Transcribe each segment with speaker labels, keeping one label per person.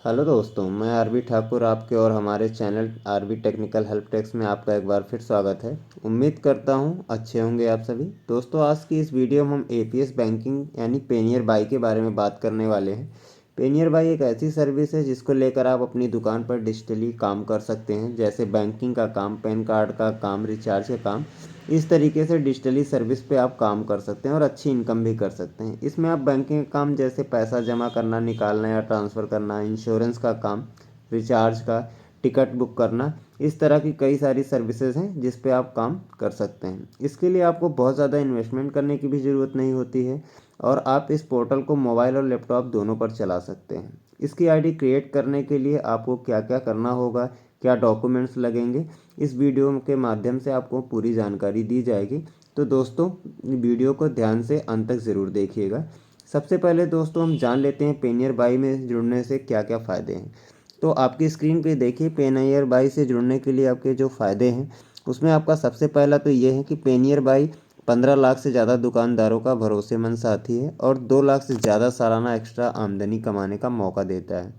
Speaker 1: Hello दोस्तों, मैं RB Thakur आपके और हमारे channel RB technical help desk में आपका एक बार फिर स्वागत है। उम्मीद करता हूं अच्छे होंगे आप सभी। दोस्तों, आज की इस वीडियो में हम एपीएस बैंकिंग यानी पेनियर बाई के बारे में बात करने वाले हैं। पेनियर बाई एक ऐसी सर्विस है जिसको लेकर आप अपनी दुकान पर डिजिटली काम कर सकते हैं, जैसे बैंकिंग का काम, पैन कार्ड का काम, रिचार्ज का काम। इस तरीके से डिजिटली सर्विस पे आप काम कर सकते हैं और अच्छी इनकम भी कर सकते हैं। इसमें आप बैंकिंग का काम जैसे पैसा जमा करना, निकालना या ट्रांसफ़र करना, इंश्योरेंस का काम, रिचार्ज का, टिकट बुक करना, इस तरह की कई सारी सर्विसेज हैं जिस पे आप काम कर सकते हैं। इसके लिए आपको बहुत ज़्यादा इन्वेस्टमेंट करने की भी ज़रूरत नहीं होती है और आप इस पोर्टल को मोबाइल और लैपटॉप दोनों पर चला सकते हैं। इसकी आईडी क्रिएट करने के लिए आपको क्या क्या करना होगा, क्या डॉक्यूमेंट्स लगेंगे, इस वीडियो के माध्यम से आपको पूरी जानकारी दी जाएगी। तो दोस्तों, वीडियो को ध्यान से अंत तक ज़रूर देखिएगा। सबसे पहले दोस्तों हम जान लेते हैं पेनियर बाई में जुड़ने से क्या क्या फ़ायदे हैं। तो आपकी स्क्रीन पे देखिए, पेनियर बाई से जुड़ने के लिए आपके जो फ़ायदे हैं उसमें आपका सबसे पहला तो ये है कि पेनियर बाई 15 लाख से ज़्यादा दुकानदारों का भरोसेमंद साथी है और 2 लाख से ज़्यादा सालाना एक्स्ट्रा आमदनी कमाने का मौका देता है।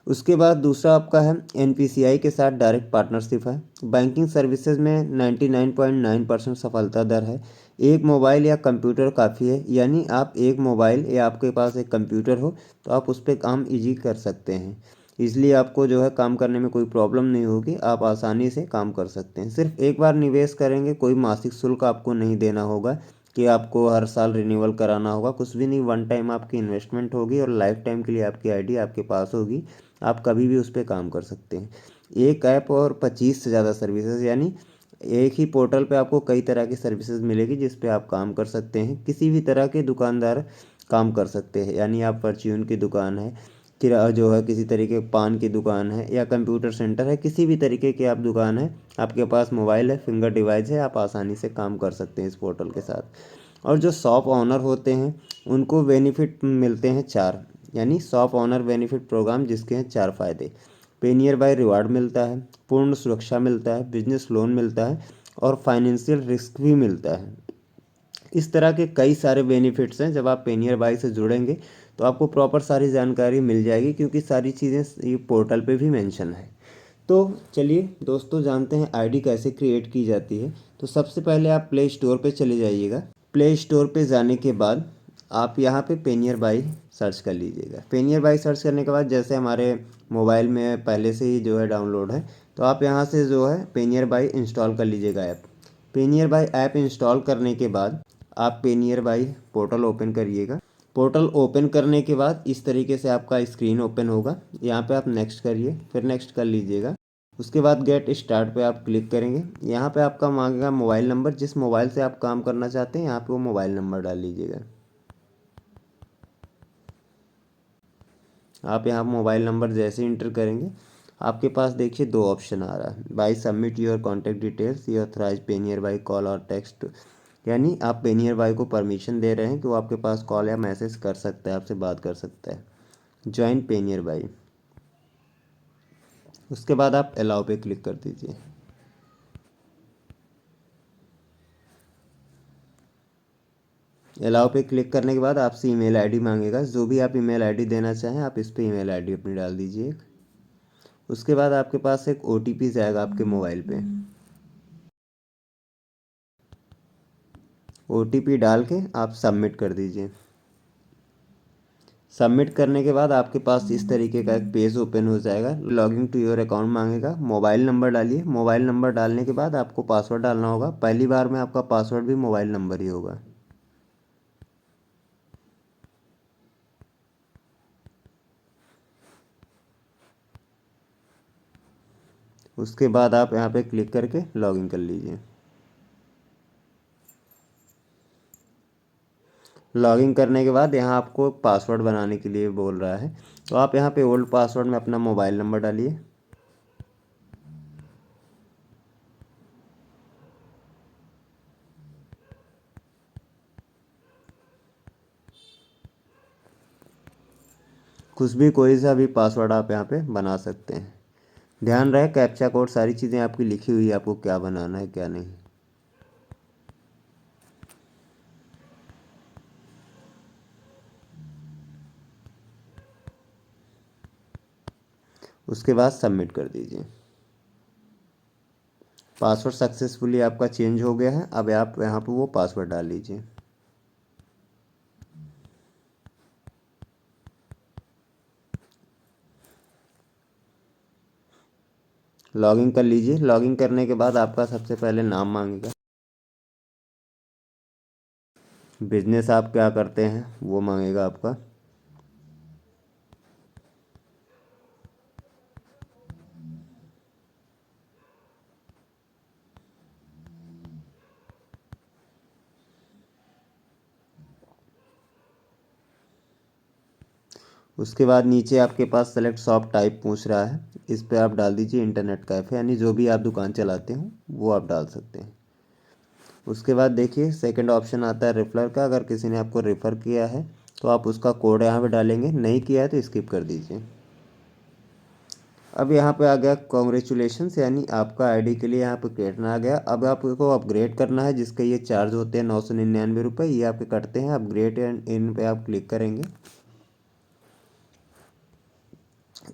Speaker 1: उसके बाद दूसरा आपका है एनपीसीआई के साथ डायरेक्ट पार्टनरशिप है। बैंकिंग सर्विसेज में 99.9% सफलता दर है। एक मोबाइल या कंप्यूटर काफ़ी है, यानी आप एक मोबाइल या आपके पास एक कंप्यूटर हो तो आप उस पर काम इजी कर सकते हैं। इसलिए आपको जो है काम करने में कोई प्रॉब्लम नहीं होगी, आप आसानी से काम कर सकते हैं। सिर्फ एक बार निवेश करेंगे, कोई मासिक शुल्क आपको नहीं देना होगा कि आपको हर साल रिन्यूअल कराना होगा, कुछ भी नहीं। वन टाइम आपकी इन्वेस्टमेंट होगी और लाइफ टाइम के लिए आपकी आईडी आपके पास होगी, आप कभी भी उस पर काम कर सकते हैं। एक ऐप और 25 से ज़्यादा सर्विसेज, यानी एक ही पोर्टल पे आपको कई तरह की सर्विसेज मिलेगी जिस पे आप काम कर सकते हैं। किसी भी तरह के दुकानदार काम कर सकते हैं, यानी आप परचून की दुकान है, किरा जो है किसी तरीके पान की दुकान है या कंप्यूटर सेंटर है, किसी भी तरीके की आप दुकान है, आपके पास मोबाइल है, फिंगर डिवाइस है, आप आसानी से काम कर सकते हैं इस पोर्टल के साथ। और जो शॉप ऑनर होते हैं उनको बेनिफिट मिलते हैं 4, यानी शॉप ऑनर बेनिफिट प्रोग्राम, जिसके हैं 4 फ़ायदे। पेनियर बाय रिवार्ड मिलता है, पूर्ण सुरक्षा मिलता है, बिजनेस लोन मिलता है और फाइनेंशियल रिस्क भी मिलता है। इस तरह के कई सारे बेनिफिट्स हैं। जब आप पेनियर बाई से जुड़ेंगे तो आपको प्रॉपर सारी जानकारी मिल जाएगी, क्योंकि सारी चीज़ें ये पोर्टल पे भी मेंशन है। तो चलिए दोस्तों, जानते हैं आईडी कैसे क्रिएट की जाती है। तो सबसे पहले आप प्ले स्टोर पे चले जाइएगा। प्ले स्टोर पे जाने के बाद आप यहाँ पे पेनियर बाई सर्च कर लीजिएगा। पेनियर बाई सर्च करने के बाद जैसे हमारे मोबाइल में पहले से ही जो है डाउनलोड है, तो आप यहाँ से जो है पेनियर बाई इंस्टॉल कर लीजिएगा app. Payeer by app install करने के बाद आप पेनियर बाई पोर्टल ओपन करिएगा। पोर्टल ओपन करने के बाद इस तरीके से आपका स्क्रीन ओपन होगा। यहाँ पे आप नेक्स्ट करिए, फिर नेक्स्ट कर लीजिएगा। उसके बाद गेट स्टार्ट पे आप क्लिक करेंगे। यहाँ पे आपका मांगेगा मोबाइल नंबर, जिस मोबाइल से आप काम करना चाहते हैं यहाँ पे वो मोबाइल नंबर डाल लीजिएगा। आप यहाँ मोबाइल नंबर जैसे इंटर करेंगे, आपके पास देखिए 2 ऑप्शन आ रहा है, by submit your contact details, ये ऑथराइज पेनियर बाई कॉल और टेक्स्ट, यानी आप पेनियर बाई को परमिशन दे रहे हैं कि वो आपके पास कॉल या मैसेज कर सकता है, आपसे बात कर सकता है। ज्वाइन पेनियर बाई, उसके बाद आप अलाउ पे क्लिक कर दीजिए। अलाउ पे क्लिक करने के बाद आपसे ईमेल आईडी मांगेगा। जो भी आप ईमेल आईडी देना चाहें आप इस पे ईमेल आईडी अपनी डाल दीजिए। उसके बाद आपके पास एक ओटीपी जाएगा आपके मोबाइल पे। ओटीपी डाल के आप सबमिट कर दीजिए। सबमिट करने के बाद आपके पास इस तरीके का एक पेज ओपन हो जाएगा। लॉगिन टू योर अकाउंट मांगेगा, मोबाइल नंबर डालिए। मोबाइल नंबर डालने के बाद आपको पासवर्ड डालना होगा। पहली बार में आपका पासवर्ड भी मोबाइल नंबर ही होगा। उसके बाद आप यहाँ पे क्लिक करके लॉगिन कर लीजिए। लॉगिन करने के बाद यहाँ आपको पासवर्ड बनाने के लिए बोल रहा है, तो आप यहाँ पे ओल्ड पासवर्ड में अपना मोबाइल नंबर डालिए। कुछ भी कोई सा भी पासवर्ड आप यहाँ पे बना सकते हैं। ध्यान रहे कैप्चा कोड सारी चीज़ें आपकी लिखी हुई है, आपको क्या बनाना है क्या नहीं। उसके बाद सबमिट कर दीजिए। पासवर्ड सक्सेसफुली आपका चेंज हो गया है। अब आप यहाँ पे वो पासवर्ड डाल लीजिए। लॉगिन कर लीजिए। लॉगिन करने के बाद आपका सबसे पहले नाम मांगेगा, बिजनेस आप क्या करते हैं वो मांगेगा आपका, उसके बाद नीचे आपके पास सेलेक्ट शॉप टाइप पूछ रहा है, इस पर आप डाल दीजिए इंटरनेट कैफ़े, यानी जो भी आप दुकान चलाते हो वो आप डाल सकते हैं। उसके बाद देखिए सेकंड ऑप्शन आता है रेफरर का। अगर किसी ने आपको रेफ़र किया है तो आप उसका कोड यहाँ पे डालेंगे, नहीं किया है तो स्किप कर दीजिए। अब यहाँ पे आ गया कॉन्ग्रेचुलेशंस, यानी आपका आईडी के लिए यहाँ पे क्रिएट आ गया। अब आपको अपग्रेड करना है, जिसके ये चार्ज होते हैं 999 रुपये, ये आपके कटते हैं। अपग्रेड एंड इन पे आप क्लिक करेंगे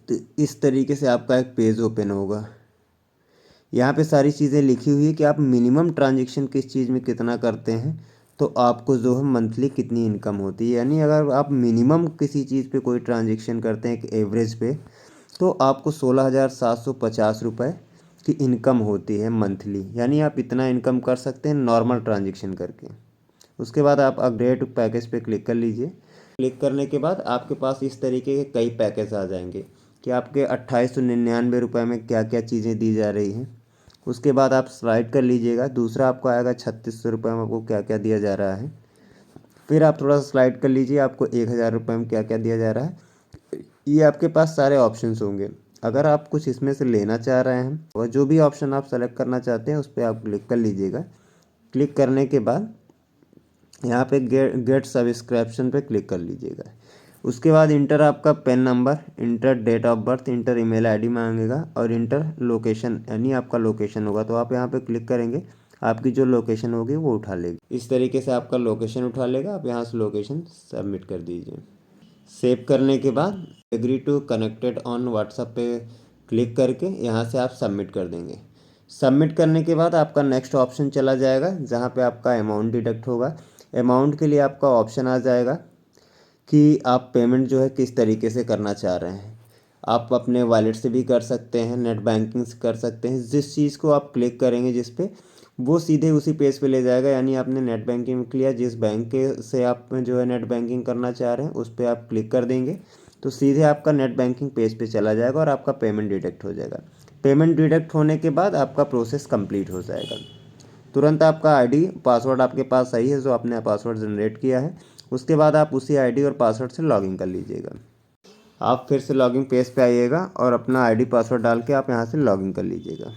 Speaker 1: तो इस तरीके से आपका एक पेज ओपन होगा। यहाँ पे सारी चीज़ें लिखी हुई है कि आप मिनिमम ट्रांजेक्शन किस चीज़ में कितना करते हैं, तो आपको जो है मंथली कितनी इनकम होती है। यानी अगर आप मिनिमम किसी चीज़ पे कोई ट्रांजेक्शन करते हैं एक एवरेज पे, तो आपको 16,750 रुपये की इनकम होती है मंथली। यानी आप इतना इनकम कर सकते हैं नॉर्मल ट्रांजेक्शन करके। उसके बाद आप अपग्रेड पैकेज पे क्लिक कर लीजिए। क्लिक करने के बाद आपके पास इस तरीके के कई पैकेज आ जाएंगे कि आपके 2899 रुपये में क्या क्या चीज़ें दी जा रही हैं। उसके बाद आप स्लाइड कर लीजिएगा, दूसरा आपको आएगा 3600 रुपये में आपको क्या क्या दिया जा रहा है। फिर आप थोड़ा सा स्लाइड कर लीजिए, आपको 1000 रुपये में क्या क्या दिया जा रहा है। ये आपके पास सारे ऑप्शंस होंगे। अगर आप कुछ इसमें से लेना चाह रहे हैं और जो भी ऑप्शन आप सेलेक्ट करना चाहते हैं उस पर आप क्लिक कर लीजिएगा। क्लिक करने के बाद यहाँ पे गेट सब्सक्रिप्शन पे क्लिक कर लीजिएगा। उसके बाद इंटर आपका PAN number, enter date of birth, enter email ID मांगेगा और इंटर लोकेशन, यानी आपका लोकेशन होगा। तो आप यहाँ पे क्लिक करेंगे, आपकी जो लोकेशन होगी वो उठा लेगी। इस तरीके से आपका लोकेशन उठा लेगा। आप यहाँ से लोकेशन सबमिट कर दीजिए। सेव करने के बाद agree to connected on WhatsApp पे क्लिक करके यहाँ से आप सबमिट कर देंगे। सबमिट करने के बाद आपका नेक्स्ट ऑप्शन चला जाएगा जहाँ पे आपका अमाउंट डिडक्ट होगा। अमाउंट के लिए आपका ऑप्शन आ जाएगा कि आप पेमेंट जो है किस तरीके से करना चाह रहे हैं। आप अपने वॉलेट से भी कर सकते हैं, नेट बैंकिंग से कर सकते हैं। जिस चीज़ को आप क्लिक करेंगे जिस पे, वो सीधे उसी पेज पे ले जाएगा। यानी आपने नेट बैंकिंग में किया, जिस बैंक के से आप जो है नेट बैंकिंग करना चाह रहे हैं उस पर आप क्लिक कर देंगे तो सीधे आपका नेट बैंकिंग पेज पे चला जाएगा और आपका पेमेंट डिडक्ट हो जाएगा। पेमेंट डिडक्ट होने के बाद आपका प्रोसेस कंप्लीट हो जाएगा। तुरंत आपका आईडी पासवर्ड आपके पास सही है जो आपने पासवर्ड जनरेट किया है, उसके बाद आप उसी आईडी और पासवर्ड से लॉगिन कर लीजिएगा। आप फिर से लॉगिन पेज पे आइएगा और अपना आईडी पासवर्ड डाल के आप यहाँ से लॉगिन कर लीजिएगा।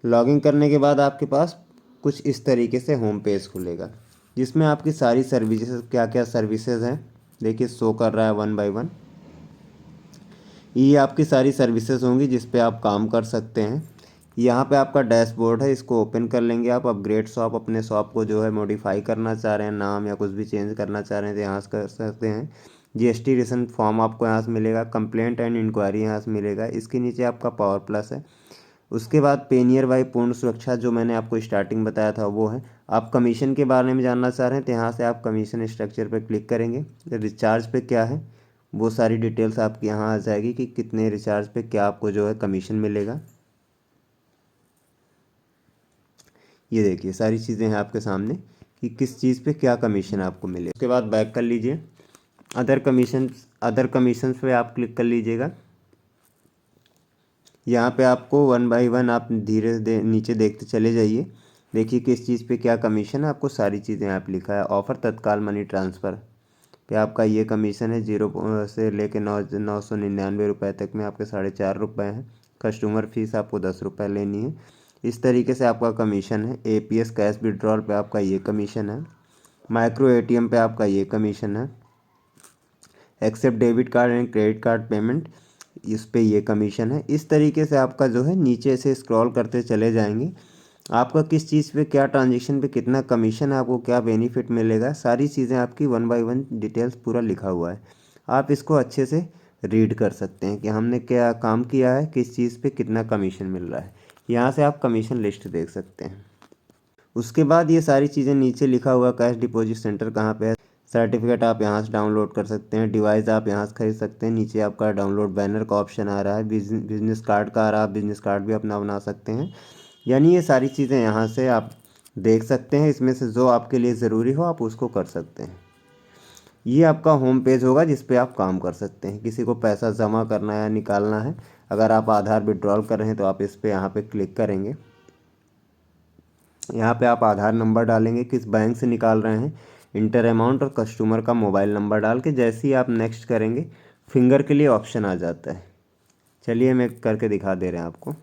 Speaker 1: लॉगिन करने के बाद आपके पास कुछ इस तरीके से होम पेज खुलेगा जिसमें आपकी सारी सर्विसेज, क्या क्या सर्विसेज हैं देखिए शो कर रहा है 1 बाय 1। ये आपकी सारी सर्विसेज होंगी जिस पे आप काम कर सकते हैं। यहाँ पे आपका डैशबोर्ड है, इसको ओपन कर लेंगे आप। अपग्रेड शॉप, अपने शॉप को जो है मॉडिफाई करना चाह रहे हैं, नाम या कुछ भी चेंज करना चाह रहे हैं तो यहाँ से कर सकते हैं। जीएसटी रिटर्न फॉर्म आपको यहाँ से मिलेगा। कंप्लेंट एंड इंक्वायरी यहाँ से मिलेगा। इसके नीचे आपका पावर प्लस है। उसके बाद पेनियर बाई पूर्ण सुरक्षा जो मैंने आपको स्टार्टिंग बताया था वो है। आप कमीशन के बारे में जानना चाह रहे हैं तो यहाँ से आप कमीशन स्ट्रक्चर पर क्लिक करेंगे। रिचार्ज पे क्या है वो सारी डिटेल्स आपकी यहाँ आ जाएगी कि कितने रिचार्ज पे क्या आपको जो है कमीशन मिलेगा। ये देखिए सारी चीज़ें हैं आपके सामने कि किस चीज़ पे क्या कमीशन आपको मिले। उसके बाद बैक कर लीजिए, अदर कमीशन पे आप क्लिक कर लीजिएगा। यहाँ पे आपको 1 बाय 1 आप धीरे नीचे देखते चले जाइए। देखिए किस चीज़ पे क्या कमीशन है, आपको सारी चीज़ें यहाँ पे लिखा है। ऑफ़र तत्काल मनी ट्रांसफ़र पे आपका ये कमीशन है 0 से लेके 999 रुपये तक में आपके 4.5 रुपये हैं। कस्टमर फीस आपको 10 रुपये लेनी है। इस तरीके से आपका कमीशन है। एपीएस कैश विड्रॉल पे आपका ये कमीशन है। माइक्रो एटीएम पे आपका ये कमीशन है। Accept debit card and credit card payment, इस पे ये कमीशन है। इस तरीके से आपका जो है नीचे से स्क्रॉल करते चले जाएंगे। आपका किस चीज़ पे क्या ट्रांजेक्शन पे कितना कमीशन है, आपको क्या बेनिफिट मिलेगा, सारी चीज़ें आपकी 1 बाय 1 डिटेल्स पूरा लिखा हुआ है। आप इसको अच्छे से रीड कर सकते हैं कि हमने क्या काम किया है, किस चीज़ पे कितना कमीशन मिल रहा है। यहाँ से आप कमीशन लिस्ट देख सकते हैं। उसके बाद ये सारी चीज़ें नीचे लिखा हुआ कैश डिपॉजिट सेंटर कहाँ पे है, सर्टिफिकेट आप यहाँ से डाउनलोड कर सकते हैं, डिवाइस आप यहाँ से खरीद सकते हैं। नीचे आपका डाउनलोड बैनर का ऑप्शन आ रहा है, बिजनेस कार्ड का आ रहा है, आप बिजनेस कार्ड भी अपना बना सकते हैं। यानी ये सारी चीज़ें यहाँ से आप देख सकते हैं, इसमें से जो आपके लिए ज़रूरी हो आप उसको कर सकते हैं। ये आपका होम पेज होगा जिस पे आप काम कर सकते हैं। किसी को पैसा जमा करना है या निकालना है, अगर आप आधार विड्रॉल कर रहे हैं तो आप इस पे यहाँ पे क्लिक करेंगे। यहाँ पे आप आधार नंबर डालेंगे, किस बैंक से निकाल रहे हैं, इंटर अमाउंट और कस्टमर का मोबाइल नंबर डाल के जैसे ही आप नेक्स्ट करेंगे फिंगर के लिए ऑप्शन आ जाता है। चलिए मैं करके दिखा दे रहे हैं आपको।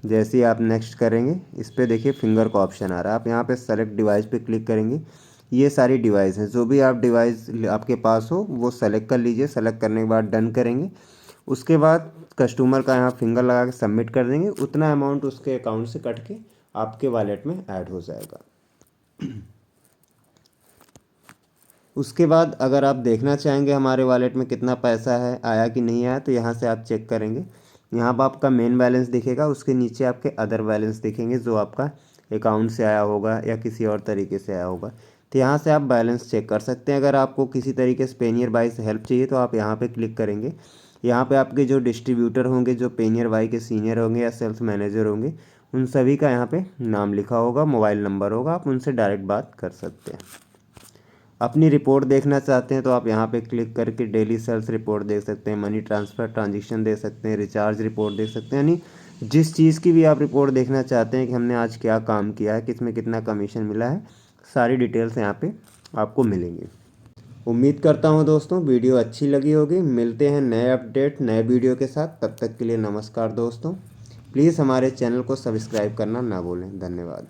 Speaker 1: जैसे ही आप नेक्स्ट करेंगे इस पर देखिए फिंगर का ऑप्शन आ रहा है, आप यहाँ पे सेलेक्ट डिवाइस पे क्लिक करेंगे। ये सारी डिवाइस हैं, जो भी आप डिवाइस आपके पास हो वो सेलेक्ट कर लीजिए। सेलेक्ट करने के बाद डन करेंगे। उसके बाद कस्टमर का यहाँ फिंगर लगा के सबमिट कर देंगे, उतना अमाउंट उसके अकाउंट से कट के आपके वॉलेट में ऐड हो जाएगा। उसके बाद अगर आप देखना चाहेंगे हमारे वॉलेट में कितना पैसा है, आया कि नहीं आया, तो यहाँ से आप चेक करेंगे। यहाँ पर आपका मेन बैलेंस दिखेगा, उसके नीचे आपके अदर बैलेंस दिखेंगे जो आपका अकाउंट से आया होगा या किसी और तरीके से आया होगा। तो यहाँ से आप बैलेंस चेक कर सकते हैं। अगर आपको किसी तरीके से पेनियर बाई से हेल्प चाहिए तो आप यहाँ पे क्लिक करेंगे। यहाँ पे आपके जो डिस्ट्रीब्यूटर होंगे, जो पेनियर बाई के सीनियर होंगे या सेल्स मैनेजर होंगे, उन सभी का यहाँ पे नाम लिखा होगा, मोबाइल नंबर होगा, आप उनसे डायरेक्ट बात कर सकते हैं। अपनी रिपोर्ट देखना चाहते हैं तो आप यहाँ पे क्लिक करके डेली सेल्स रिपोर्ट देख सकते हैं, मनी ट्रांसफ़र ट्रांजेक्शन देख सकते हैं, रिचार्ज रिपोर्ट देख सकते हैं। यानी जिस चीज़ की भी आप रिपोर्ट देखना चाहते हैं कि हमने आज क्या काम किया है, किसमें कितना कमीशन मिला है, सारी डिटेल्स यहाँ पे आपको मिलेंगी। उम्मीद करता हूँ दोस्तों वीडियो अच्छी लगी होगी। मिलते हैं नए अपडेट नए वीडियो के साथ, तब तक के लिए नमस्कार दोस्तों। प्लीज़ हमारे चैनल को सब्सक्राइब करना ना भूलें। धन्यवाद।